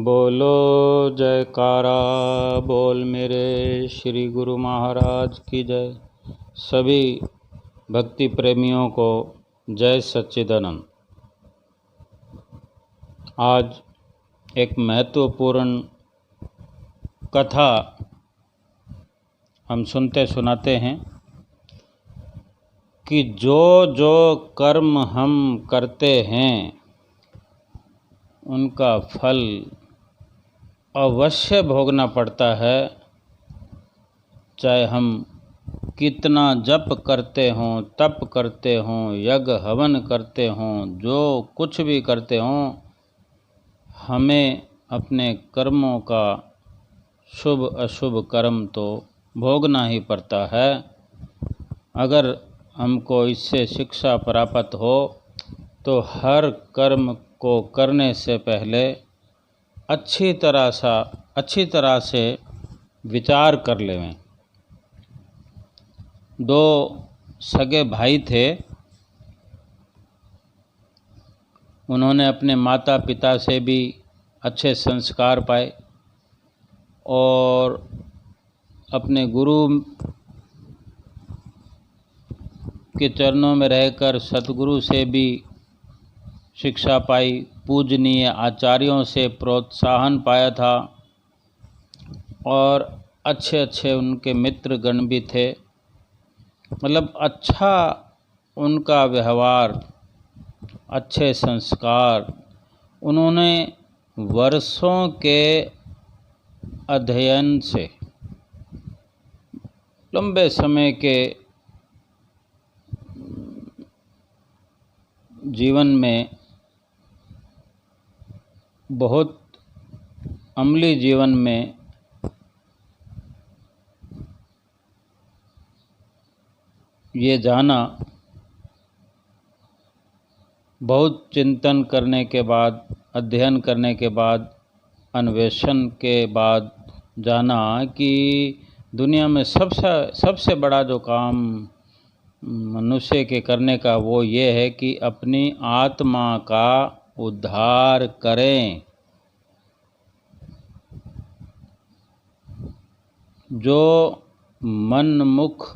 बोलो जयकारा बोल मेरे श्री गुरु महाराज की जय। सभी भक्ति प्रेमियों को जय सच्चिदानंद। आज एक महत्वपूर्ण कथा हम सुनते सुनाते हैं कि जो जो कर्म हम करते हैं उनका फल अवश्य भोगना पड़ता है। चाहे हम कितना जप करते हों, तप करते हों, यज्ञ हवन करते हों, जो कुछ भी करते हों, हमें अपने कर्मों का शुभ अशुभ कर्म तो भोगना ही पड़ता है। अगर हमको इससे शिक्षा प्राप्त हो तो हर कर्म को करने से पहले अच्छी तरह से विचार कर लें। दो सगे भाई थे, उन्होंने अपने माता पिता से भी अच्छे संस्कार पाए और अपने गुरु के चरणों में रहकर सतगुरु से भी शिक्षा पाई, पूजनीय आचार्यों से प्रोत्साहन पाया था और अच्छे अच्छे उनके मित्र गण भी थे। मतलब अच्छा उनका व्यवहार, अच्छे संस्कार, उन्होंने वर्षों के अध्ययन से, लंबे समय के जीवन में, बहुत अमली जीवन में ये जाना, बहुत चिंतन करने के बाद, अध्ययन करने के बाद, अन्वेषण के बाद जाना कि दुनिया में सबसे बड़ा जो काम मनुष्य के करने का वो ये है कि अपनी आत्मा का उद्धार करें। जो मन मुख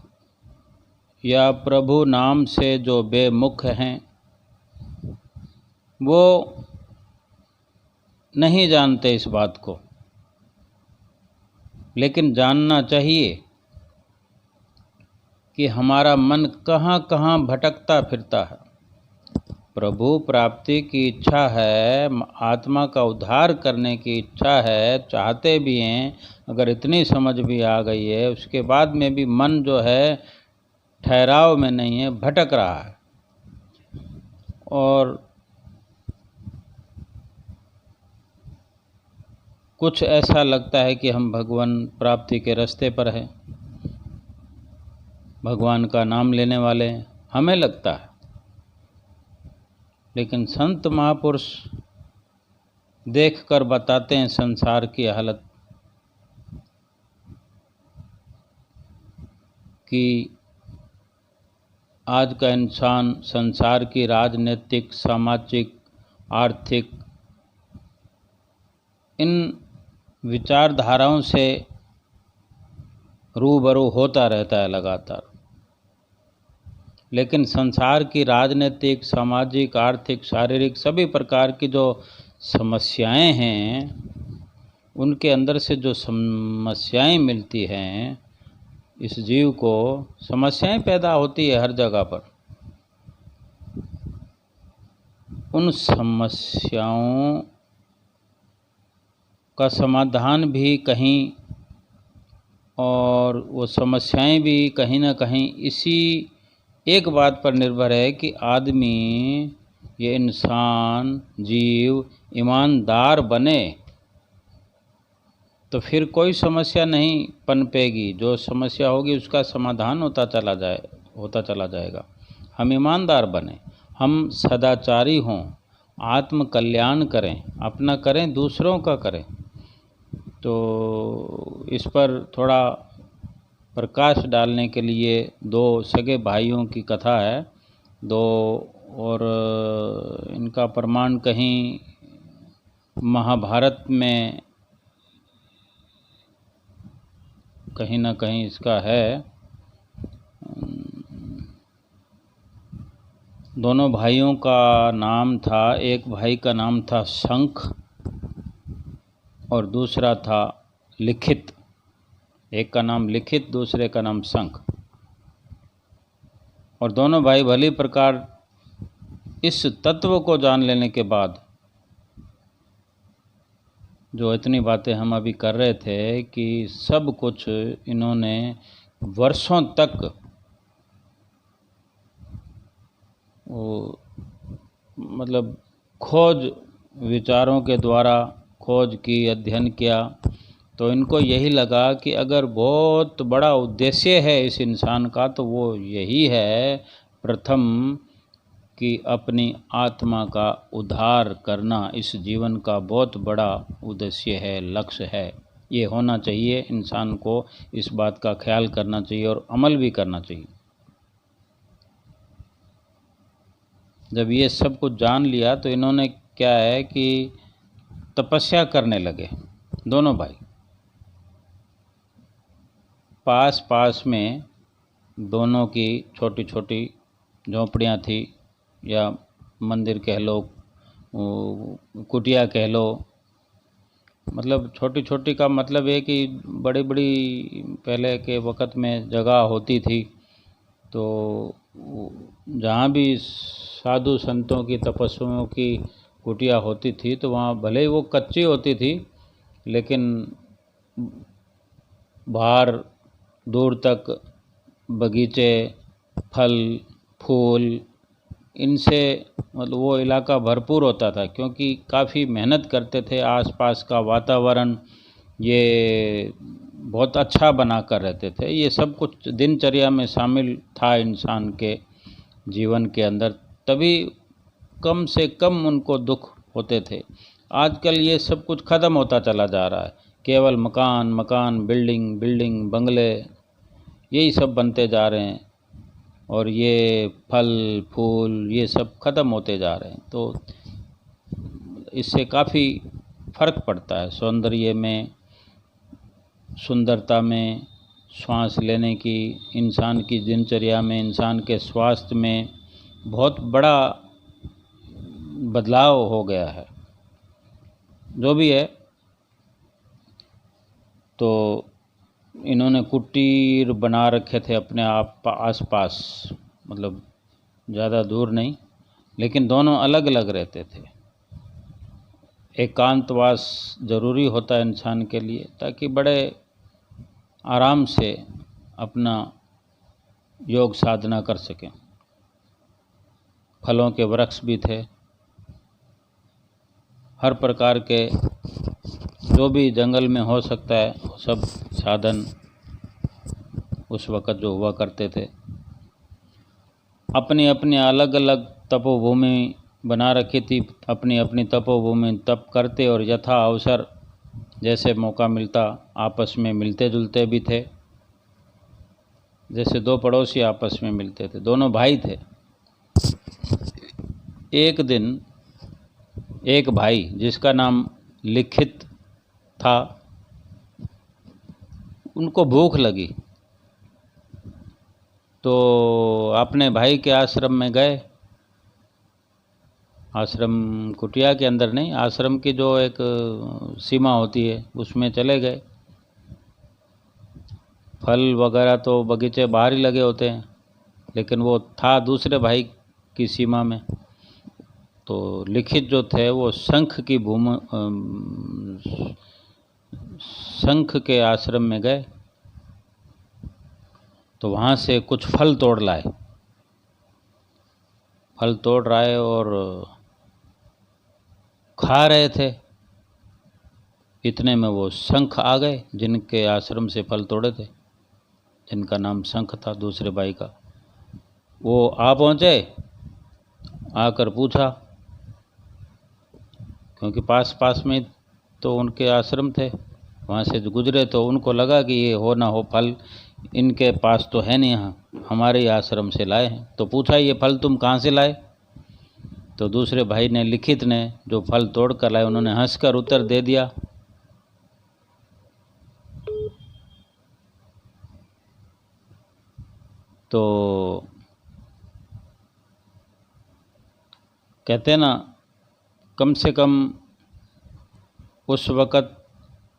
या प्रभु नाम से जो बेमुख हैं वो नहीं जानते इस बात को, लेकिन जानना चाहिए कि हमारा मन कहाँ कहाँ भटकता फिरता है। प्रभु प्राप्ति की इच्छा है, आत्मा का उद्धार करने की इच्छा है, चाहते भी हैं। अगर इतनी समझ भी आ गई है उसके बाद में भी मन जो है ठहराव में नहीं है, भटक रहा है और कुछ ऐसा लगता है कि हम भगवान प्राप्ति के रास्ते पर हैं, भगवान का नाम लेने वाले हैं, हमें लगता है। लेकिन संत महापुरुष देखकर बताते हैं संसार की हालत कि आज का इंसान संसार की राजनीतिक, सामाजिक, आर्थिक इन विचारधाराओं से रूबरू होता रहता है लगातार। लेकिन संसार की राजनीतिक, सामाजिक, आर्थिक, शारीरिक सभी प्रकार की जो समस्याएं हैं, उनके अंदर से जो समस्याएं मिलती हैं, इस जीव को समस्याएं पैदा होती है हर जगह पर। उन समस्याओं का समाधान भी कहीं और वो समस्याएं भी कहीं ना कहीं इसी एक बात पर निर्भर है कि आदमी, ये इंसान, जीव ईमानदार बने तो फिर कोई समस्या नहीं पनपेगी। जो समस्या होगी उसका समाधान होता चला जाएगा। हम ईमानदार बने, हम सदाचारी हों, आत्म कल्याण करें, अपना करें, दूसरों का करें। तो इस पर थोड़ा प्रकाश डालने के लिए दो सगे भाइयों की कथा है, दो, और इनका प्रमाण कहीं महाभारत में कहीं ना कहीं इसका है। दोनों भाइयों का नाम था, एक भाई का नाम था शंख और दूसरा था लिखित। एक का नाम लिखित, दूसरे का नाम शंख। और दोनों भाई भली प्रकार इस तत्व को जान लेने के बाद, जो इतनी बातें हम अभी कर रहे थे कि सब कुछ इन्होंने वर्षों तक वो मतलब खोज, विचारों के द्वारा खोज की, अध्ययन किया, तो इनको यही लगा कि अगर बहुत बड़ा उद्देश्य है इस इंसान का तो वो यही है प्रथम कि अपनी आत्मा का उद्धार करना। इस जीवन का बहुत बड़ा उद्देश्य है, लक्ष्य है। ये होना चाहिए, इंसान को इस बात का ख्याल करना चाहिए और अमल भी करना चाहिए। जब ये सब कुछ जान लिया तो इन्होंने क्या है कि तपस्या करने लगे दोनों भाई। पास पास में दोनों की छोटी छोटी झोंपड़ियाँ थी, या मंदिर कह लो, कुटिया कह लो। मतलब छोटी छोटी का मतलब है कि बड़ी बड़ी पहले के वक़्त में जगह होती थी, तो जहाँ भी साधु संतों की, तपस्वियों की कुटिया होती थी तो वहाँ भले ही वो कच्ची होती थी, लेकिन बाहर दूर तक बगीचे, फल फूल, इनसे मतलब वो इलाका भरपूर होता था, क्योंकि काफ़ी मेहनत करते थे। आसपास का वातावरण ये बहुत अच्छा बना कर रहते थे। ये सब कुछ दिनचर्या में शामिल था इंसान के जीवन के अंदर, तभी कम से कम उनको दुख होते थे। आजकल ये सब कुछ ख़त्म होता चला जा रहा है, केवल मकान मकान, बिल्डिंग बिल्डिंग, बंगले, यही सब बनते जा रहे हैं, और ये फल फूल ये सब ख़त्म होते जा रहे हैं। तो इससे काफ़ी फ़र्क पड़ता है सौंदर्य में, सुंदरता में, श्वास लेने की, इंसान की दिनचर्या में, इंसान के स्वास्थ्य में बहुत बड़ा बदलाव हो गया है। जो भी है, तो इन्होंने कुटीर बना रखे थे अपने आप आसपास, मतलब ज़्यादा दूर नहीं, लेकिन दोनों अलग अलग रहते थे। एकांतवास ज़रूरी होता है इंसान के लिए, ताकि बड़े आराम से अपना योग साधना कर सकें। फलों के वृक्ष भी थे, हर प्रकार के जो भी जंगल में हो सकता है वो सब साधन उस वक़्त जो हुआ करते थे। अपनी अपनी अलग अलग तपोभूमि बना रखी थी, अपनी अपनी तपोभूमि तप करते, और यथा अवसर जैसे मौका मिलता आपस में मिलते जुलते भी थे। जैसे दो पड़ोसी आपस में मिलते थे, दोनों भाई थे। एक दिन एक भाई जिसका नाम लिखित था, उनको भूख लगी, तो अपने भाई के आश्रम में गए। आश्रम कुटिया के अंदर नहीं, आश्रम की जो एक सीमा होती है उसमें चले गए। फल वगैरह तो बगीचे बाहर ही लगे होते हैं, लेकिन वो था दूसरे भाई की सीमा में। तो लिखित जो थे वो शंख के आश्रम में गए, तो वहाँ से कुछ फल तोड़ लाए। फल तोड़ लाए और खा रहे थे। इतने में वो शंख आ गए, जिनके आश्रम से फल तोड़े थे, जिनका नाम शंख था दूसरे भाई का। वो आ पहुँचे, आकर पूछा, क्योंकि पास पास में तो उनके आश्रम थे, वहाँ से गुजरे, तो उनको लगा कि ये हो ना हो फल इनके पास तो है नहीं, यहाँ हमारे ही आश्रम से लाए हैं। तो पूछा, ये फल तुम कहाँ से लाए? तो दूसरे भाई ने, लिखित ने, जो फल तोड़ कर लाए, उन्होंने हंसकर उत्तर दे दिया, तो कहते हैं ना, कम से कम उस वक़्त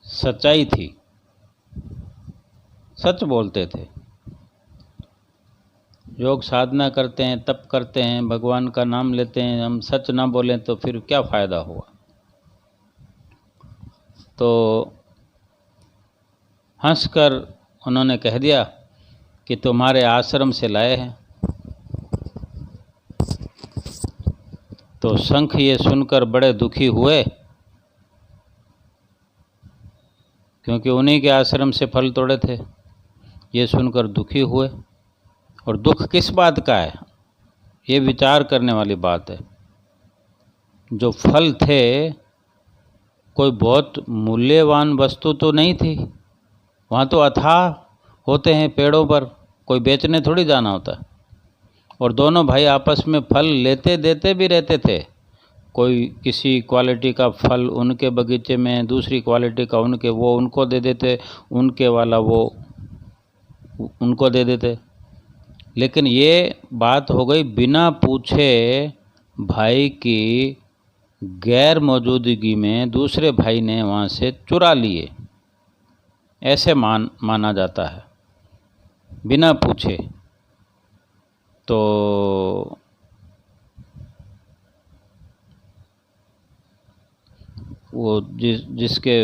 सच्चाई थी, सच बोलते थे। योग साधना करते हैं, तप करते हैं, भगवान का नाम लेते हैं, हम सच ना बोलें तो फिर क्या फ़ायदा हुआ। तो हंसकर उन्होंने कह दिया कि तुम्हारे आश्रम से लाए हैं। तो शंख ये सुनकर बड़े दुखी हुए, क्योंकि उन्हीं के आश्रम से फल तोड़े थे। ये सुनकर दुखी हुए, और दुख किस बात का है, ये विचार करने वाली बात है। जो फल थे कोई बहुत मूल्यवान वस्तु तो नहीं थी, वहाँ तो अथाह होते हैं पेड़ों पर, कोई बेचने थोड़ी जाना होता। और दोनों भाई आपस में फल लेते देते भी रहते थे। कोई किसी क्वालिटी का फल उनके बगीचे में, दूसरी क्वालिटी का उनके, वो उनको दे देते, उनके वाला वो उनको दे देते। लेकिन ये बात हो गई बिना पूछे भाई की गैर मौजूदगी में दूसरे भाई ने वहाँ से चुरा लिए, ऐसे माना जाता है, बिना पूछे। तो वो जिसके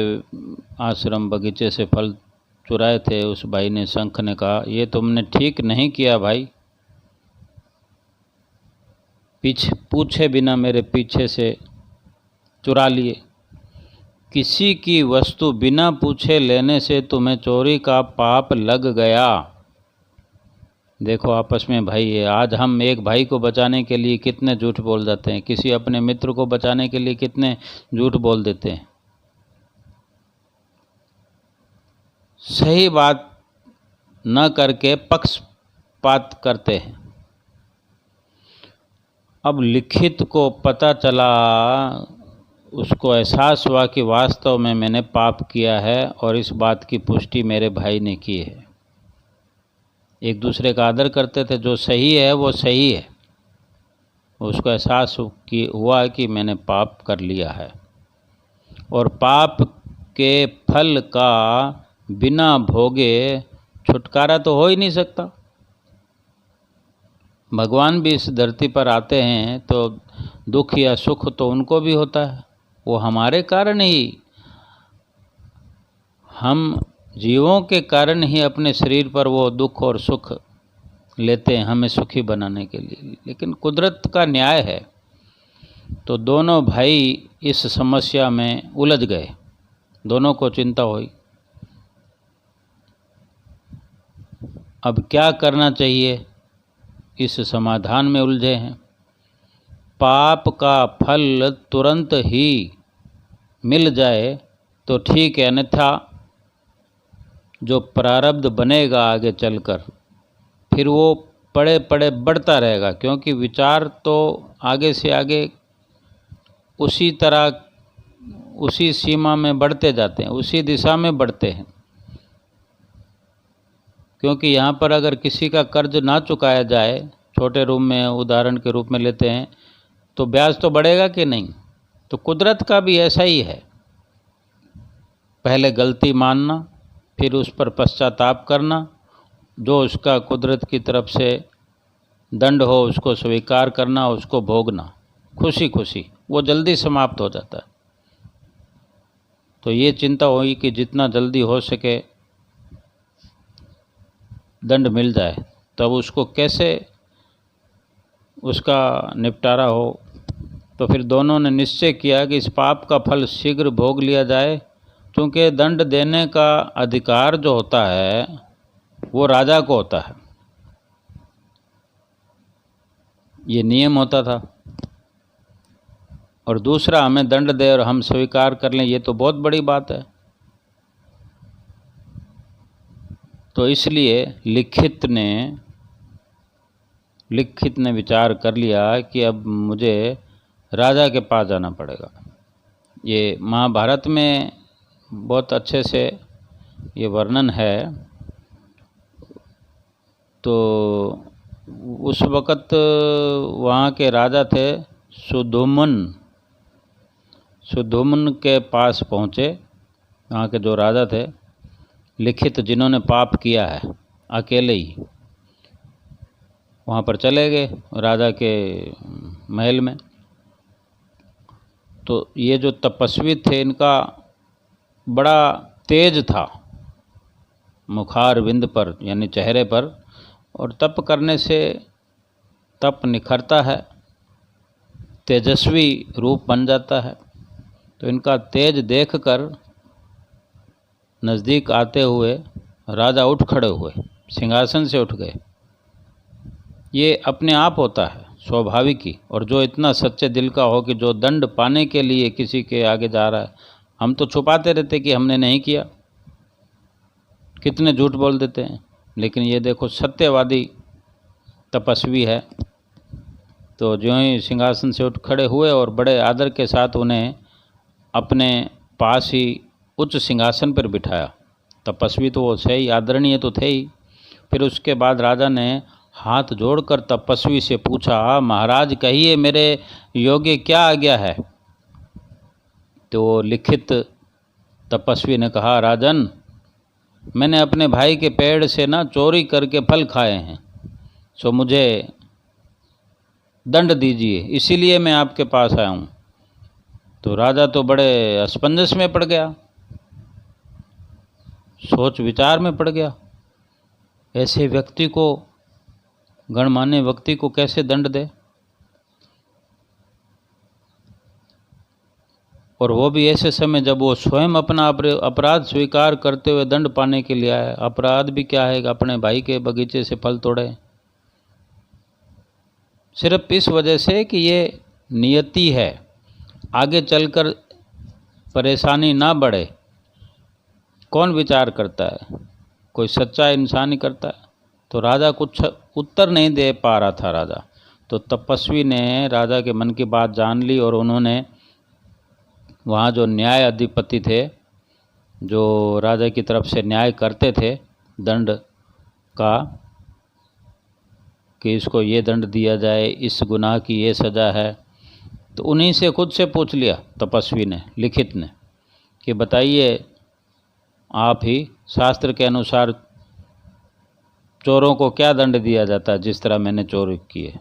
आश्रम बगीचे से फल चुराए थे, उस भाई ने, शंख ने कहा, ये तुमने ठीक नहीं किया भाई, पूछे बिना मेरे पीछे से चुरा लिए। किसी की वस्तु बिना पूछे लेने से तुम्हें चोरी का पाप लग गया। देखो आपस में भाई है, आज हम एक भाई को बचाने के लिए कितने झूठ बोल जाते हैं, किसी अपने मित्र को बचाने के लिए कितने झूठ बोल देते हैं। सही बात न करके पक्षपात करते हैं। अब लिखित को पता चला, उसको एहसास हुआ कि वास्तव में मैंने पाप किया है, और इस बात की पुष्टि मेरे भाई ने की है। एक दूसरे का आदर करते थे, जो सही है वो सही है। उसको एहसास हुआ कि मैंने पाप कर लिया है, और पाप के फल का बिना भोगे छुटकारा तो हो ही नहीं सकता। भगवान भी इस धरती पर आते हैं तो दुख या सुख तो उनको भी होता है, वो हमारे कारण ही, हम जीवों के कारण ही अपने शरीर पर वो दुख और सुख लेते हैं, हमें सुखी बनाने के लिए। लेकिन कुदरत का न्याय है। तो दोनों भाई इस समस्या में उलझ गए, दोनों को चिंता हुई, अब क्या करना चाहिए, इस समाधान में उलझे हैं। पाप का फल तुरंत ही मिल जाए तो ठीक है, अन्यथा जो प्रारब्ध बनेगा आगे चलकर, फिर वो पड़े पड़े बढ़ता रहेगा, क्योंकि विचार तो आगे से आगे उसी तरह, उसी सीमा में बढ़ते जाते हैं, उसी दिशा में बढ़ते हैं। क्योंकि यहाँ पर अगर किसी का कर्ज ना चुकाया जाए, छोटे रूप में उदाहरण के रूप में लेते हैं, तो ब्याज तो बढ़ेगा कि नहीं। तो कुदरत का भी ऐसा ही है, पहले गलती मानना, फिर उस पर पश्चाताप करना, जो उसका कुदरत की तरफ से दंड हो उसको स्वीकार करना, उसको भोगना खुशी खुशी, वो जल्दी समाप्त हो जाता है। तो ये चिंता हुई कि जितना जल्दी हो सके दंड मिल जाए, तब उसको कैसे उसका निपटारा हो। तो फिर दोनों ने निश्चय किया कि इस पाप का फल शीघ्र भोग लिया जाए, क्योंकि दंड देने का अधिकार जो होता है वो राजा को होता है, ये नियम होता था। और दूसरा, हमें दंड दे और हम स्वीकार कर लें, ये तो बहुत बड़ी बात है। तो इसलिए लिखित ने विचार कर लिया कि अब मुझे राजा के पास जाना पड़ेगा। ये महाभारत में बहुत अच्छे से ये वर्णन है। तो उस वक़्त वहाँ के राजा थे सुधोमन। सुधोमन के पास पहुँचे वहाँ के जो राजा थे, लिखित, जिन्होंने पाप किया है, अकेले ही वहाँ पर चले गए राजा के महल में। तो ये जो तपस्वी थे, इनका बड़ा तेज था मुखारविंद पर, यानी चेहरे पर, और तप करने से तप निखरता है, तेजस्वी रूप बन जाता है। तो इनका तेज देखकर नज़दीक आते हुए राजा उठ खड़े हुए, सिंहासन से उठ गए। ये अपने आप होता है, स्वाभाविक ही। और जो इतना सच्चे दिल का हो कि जो दंड पाने के लिए किसी के आगे जा रहा है, हम तो छुपाते रहते कि हमने नहीं किया, कितने झूठ बोल देते हैं। लेकिन ये देखो, सत्यवादी तपस्वी है। तो जो ही सिंहासन से उठ खड़े हुए और बड़े आदर के साथ उन्हें अपने पास ही उच्च सिंहासन पर बिठाया। तपस्वी तो वो सही, आदरणीय तो थे ही। फिर उसके बाद राजा ने हाथ जोड़कर तपस्वी से पूछा, महाराज कहिए, मेरे योग्य क्या आज्ञा है? तो लिखित तपस्वी ने कहा, राजन, मैंने अपने भाई के पेड़ से ना चोरी करके फल खाए हैं, सो मुझे दंड दीजिए, इसीलिए मैं आपके पास आया हूँ। तो राजा तो बड़े असमंजस में पड़ गया, सोच विचार में पड़ गया। ऐसे व्यक्ति को, गणमान्य व्यक्ति को कैसे दंड दे? और वो भी ऐसे समय जब वो स्वयं अपना अपराध स्वीकार करते हुए दंड पाने के लिए आया। अपराध भी क्या है, अपने भाई के बगीचे से फल तोड़े, सिर्फ इस वजह से कि ये नियति है, आगे चलकर परेशानी ना बढ़े। कौन विचार करता है? कोई सच्चा इंसान ही करता है। तो राजा कुछ उत्तर नहीं दे पा रहा था राजा। तो तपस्वी ने राजा के मन की बात जान ली और उन्होंने वहाँ जो न्याय अधिपति थे, जो राजा की तरफ से न्याय करते थे दंड का, कि इसको ये दंड दिया जाए, इस गुनाह की ये सज़ा है, तो उन्हीं से खुद से पूछ लिया तपस्वी ने, लिखित ने, कि बताइए आप ही, शास्त्र के अनुसार चोरों को क्या दंड दिया जाता है जिस तरह मैंने चोरी की है?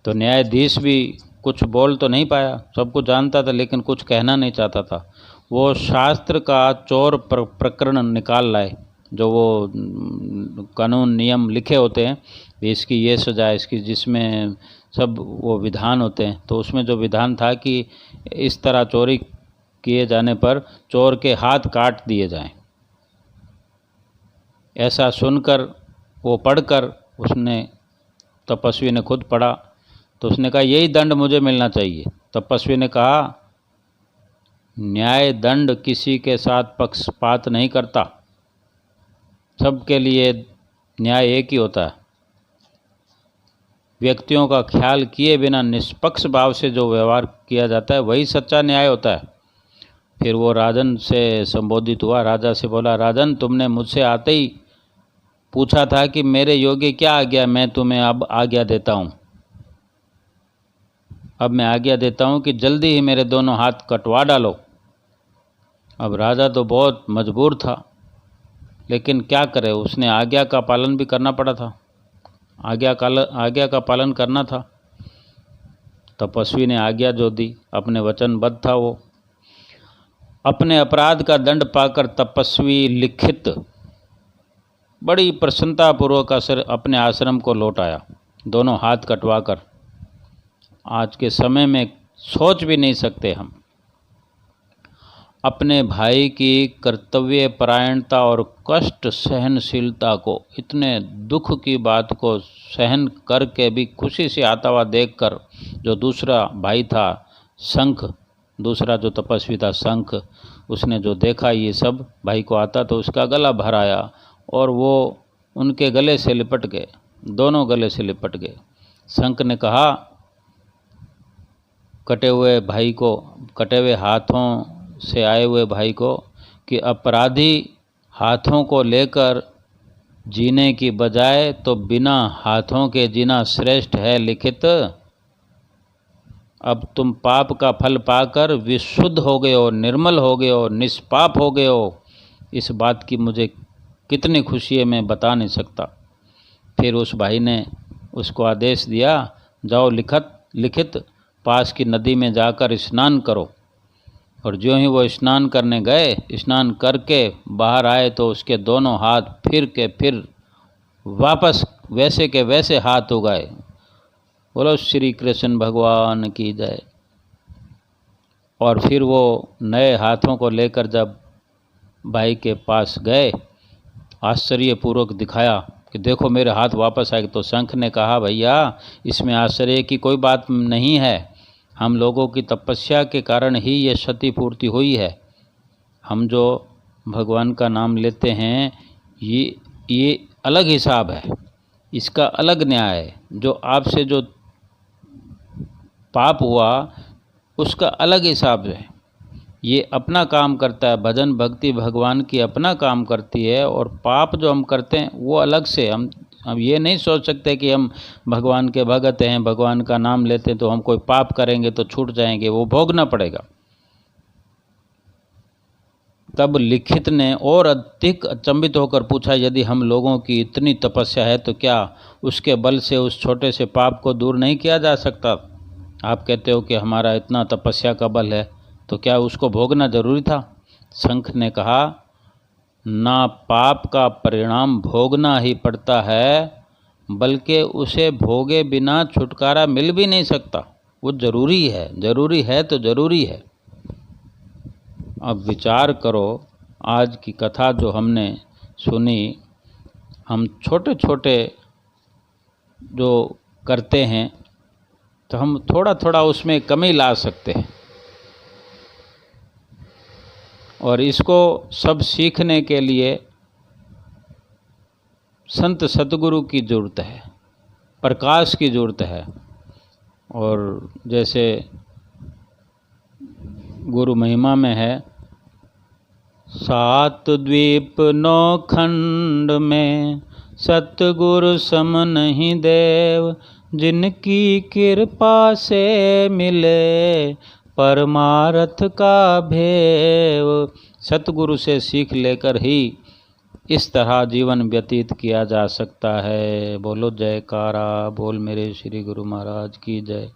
तो न्यायाधीश भी कुछ बोल तो नहीं पाया, सब कुछ जानता था लेकिन कुछ कहना नहीं चाहता था। वो शास्त्र का चोर प्रकरण निकाल लाए, जो वो कानून नियम लिखे होते हैं, इसकी ये सज़ा, इसकी, जिसमें सब वो विधान होते हैं। तो उसमें जो विधान था कि इस तरह चोरी किए जाने पर चोर के हाथ काट दिए जाएं। ऐसा सुनकर, वो पढ़कर, उसने, तपस्वी ने खुद पढ़ा, तो उसने कहा यही दंड मुझे मिलना चाहिए। तपस्वी ने कहा, न्याय दंड किसी के साथ पक्षपात नहीं करता, सबके लिए न्याय एक ही होता है। व्यक्तियों का ख्याल किए बिना निष्पक्ष भाव से जो व्यवहार किया जाता है वही सच्चा न्याय होता है। फिर वो राजन से संबोधित हुआ, राजा से बोला, राजन, तुमने मुझसे आते ही पूछा था कि मेरे योग्य क्या आज्ञा, मैं तुम्हें अब आज्ञा देता हूँ। अब मैं आज्ञा देता हूँ कि जल्दी ही मेरे दोनों हाथ कटवा डालो। अब राजा तो बहुत मजबूर था, लेकिन क्या करे, उसने आज्ञा का पालन भी करना पड़ा था, आज्ञा का पालन करना था। तपस्वी ने आज्ञा जो दी, अपने वचनबद्ध था वो। अपने अपराध का दंड पाकर तपस्वी लिखित बड़ी प्रसन्नतापूर्वक अपने आश्रम को लौट आया, दोनों हाथ कटवाकर। आज के समय में सोच भी नहीं सकते हम, अपने भाई की कर्तव्य परायणता और कष्ट सहनशीलता को, इतने दुख की बात को सहन करके भी खुशी से आता हुआ देखकर, जो दूसरा भाई था शंख, दूसरा जो तपस्वी था शंख, उसने जो देखा ये सब भाई को आता, तो उसका गला भर आया और वो उनके गले से लिपट गए, दोनों गले से लिपट गए। शंख ने कहा, कटे हुए हाथों से आए हुए भाई को कि अपराधी हाथों को लेकर जीने की बजाय तो बिना हाथों के जीना श्रेष्ठ है लिखित। अब तुम पाप का फल पाकर विशुद्ध हो गए हो, निर्मल हो गए हो, निष्पाप हो गए हो। इस बात की मुझे कितनी खुशी है मैं बता नहीं सकता। फिर उस भाई ने उसको आदेश दिया, जाओ लिखित पास की नदी में जाकर स्नान करो। और ज्यों ही वो स्नान करने गए, स्नान करके बाहर आए तो उसके दोनों हाथ फिर वापस वैसे के वैसे हाथ हो गए। बोलो श्री कृष्ण भगवान की जय। और फिर वो नए हाथों को लेकर जब भाई के पास गए, आश्चर्यपूर्वक दिखाया कि देखो मेरे हाथ वापस आए। तो शंख ने कहा, भैया इसमें आश्चर्य की कोई बात नहीं है, हम लोगों की तपस्या के कारण ही ये क्षति पूर्ति हुई है। हम जो भगवान का नाम लेते हैं ये अलग हिसाब है, इसका अलग न्याय है। जो आपसे जो पाप हुआ उसका अलग हिसाब है। ये अपना काम करता है, भजन भक्ति भगवान की अपना काम करती है, और पाप जो हम करते हैं वो अलग से। हम ये नहीं सोच सकते कि हम भगवान के भगत हैं, भगवान का नाम लेते हैं तो हम कोई पाप करेंगे तो छूट जाएंगे, वो भोगना पड़ेगा। तब लिखित ने और अधिक अचंभित होकर पूछा, यदि हम लोगों की इतनी तपस्या है तो क्या उसके बल से उस छोटे से पाप को दूर नहीं किया जा सकता? आप कहते हो कि हमारा इतना तपस्या का बल है, तो क्या उसको भोगना जरूरी था? शंख ने कहा, ना पाप का परिणाम भोगना ही पड़ता है, बल्कि उसे भोगे बिना छुटकारा मिल भी नहीं सकता। वो जरूरी है तो जरूरी है। अब विचार करो, आज की कथा जो हमने सुनी, हम छोटे छोटे जो करते हैं तो हम थोड़ा थोड़ा उसमें कमी ला सकते हैं, और इसको सब सीखने के लिए संत सतगुरु की ज़रूरत है, प्रकाश की ज़रूरत है। और जैसे गुरु महिमा में है, 7 द्वीप 9 खंड में सतगुरु सम नहीं देव, जिनकी कृपा से मिले परमार्थ का भेव। सतगुरु से सीख लेकर ही इस तरह जीवन व्यतीत किया जा सकता है। बोलो जयकारा बोल मेरे श्री गुरु महाराज की जय।